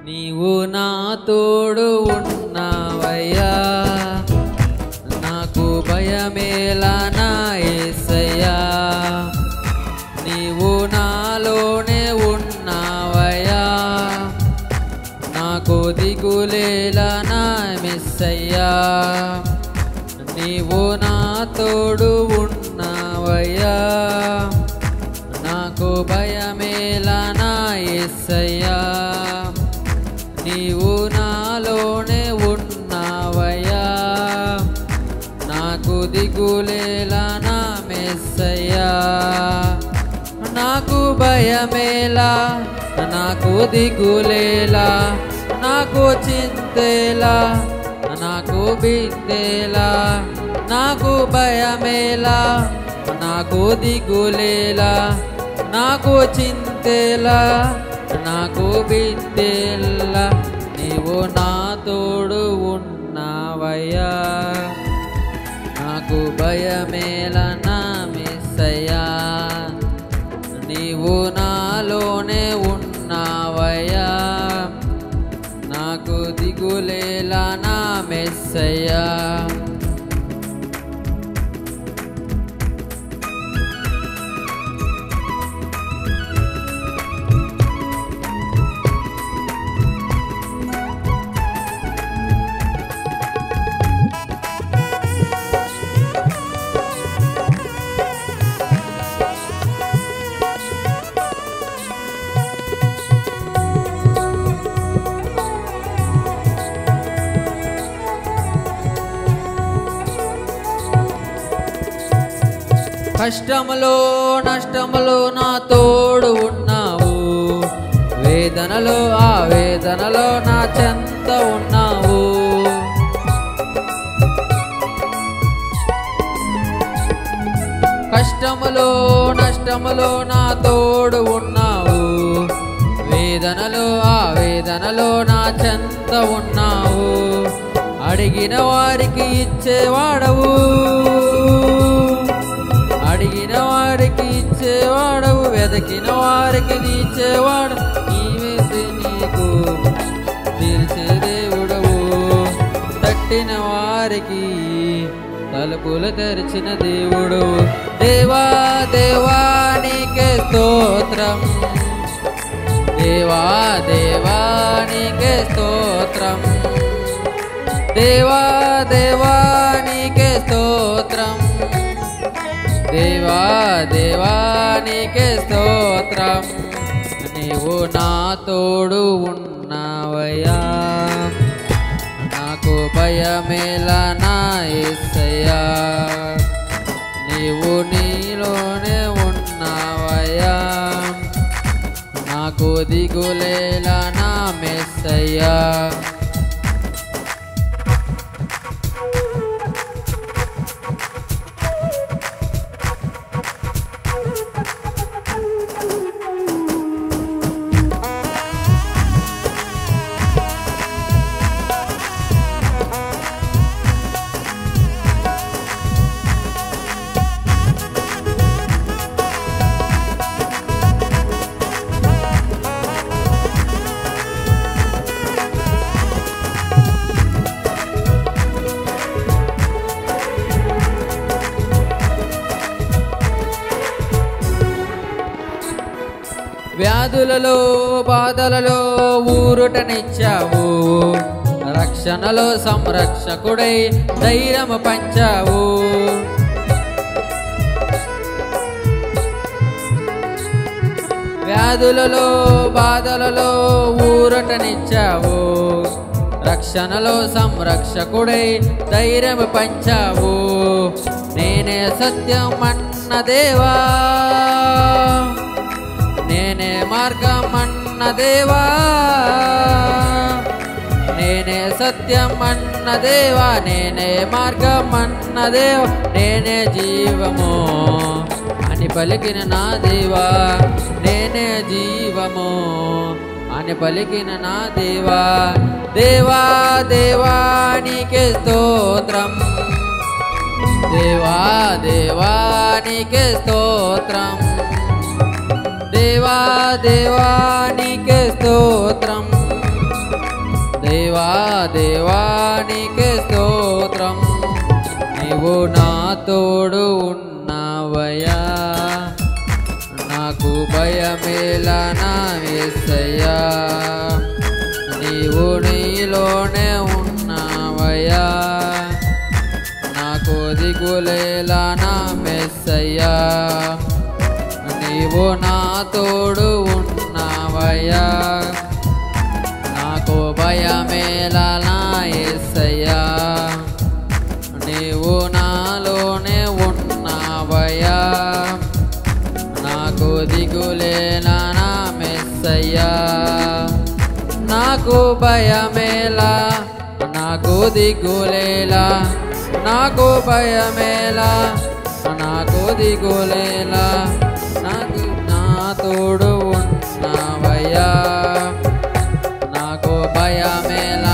నీవు నా తోడు ఉన్నావయ్యా, నాకు భయమేలా నా యేసయ్యా. నీవు నాలోనే ఉన్నావయ్యా, నాకు దిగులేలా నా మెస్సయ్యా. నీవు నా తోడు ఉన్నావయ్యా, నాకు భయమేలా నా యేసయ్యా. నీవు నాలోనే ఉన్నావయ్యా, నాకు దిగులేలా నా మెస్సయ్యా. నాకు భయమేలా, నాకు దిగులేలా, నాకు చింతేలా, నాకు బిందేలా. నాకు భయమేలా, నాకు దిగులేలా, నాకు చింతేలా, నాకు బిందేలా. నీవు నా తోడు ఉన్నావయ్యా, నాకు భయమేలా నా మెస్సయ్యా. నీవు నాలోనే ఉన్నావయ్యా, నాకు దిగులేలా నా మెస్సయ్యా. కష్టములో నష్టములో నా తోడు ఉన్నావు, వేదనలో ఆ వేదనలో నా చెంత ఉన్నావు. కష్టములో నష్టములో నా తోడు ఉన్నావు, వేదనలో ఆ వేదనలో నా చెంత ఉన్నావు. అడిగిన వారికి ఇచ్చేవాడవు, అడిగిన వారికి ఇచ్చేవాడవు, వెదకిన వారికి తీర్చేవాడు. నీవేసి నీకు తీర్చే దేవుడవు, తట్టిన వారికి తలుపులు తెరిచిన దేవుడు. దేవా దేవా నీకే స్తోత్రం, దేవా దేవా నీకే స్తోత్రం, దేవా దేవా నీకే స్తోత్రం, దేవా దేవా నీకే స్తోత్రం. నీవు నా తోడు ఉన్నావయ్యా, నాకు భయమేలా నా యేసయ్యా. నీవు నీలోనే ఉన్నావయ్యా, నాకు దిగులేలా నా మెస్సయ్యా. వ్యాధులలో బాధలలో ఊరుటనిచ్చావు, రక్షణలో సంరక్షకుడై ధైర్యము పంచావు. వ్యాధులలో బాధలలో ఊరటనిచ్చావు, రక్షణలో సంరక్షకుడై ధైర్యము పంచావు. నేనే సత్యం అన్న దేవా, నేనే మార్గం అన్న దేవా, నేనే సత్యం అన్న దేవా, నేనే మార్గం అన్న దేవా, నేనే జీవము అని పలికిన నా దేవా, నేనే జీవము అని పలికిన నా దేవా. దేవా దేవా నీకే స్తోత్రం, దేవా దేవా నీకే స్తోత్రం, దేవా దేవా నీకే స్తోత్రం, దేవానికి స్తోత్రం. నీవు నా తోడు ఉన్నావయ్యా, నాకు భయమేలా నా యేసయ్యా. నీవు నీలోనే ఉన్నావయ్యా, నాకు దిగులేలా నా మెస్సయ్యా. నీవు నా తోడు ఉన్నావయ్యా, నాకు భయమేలా నా యేసయ్యా. నీవు నాలోనే ఉన్నావయ్యా, నాకు దిగులేలా నా మెస్సయ్యా. నాకు భయమేలా, నాకు దిగులేలా, నాకు భయమేలా, నాకు దిగులేలా, నాకు నా తోడు ఉన్నావయ్యా, నాకు భయమేలా.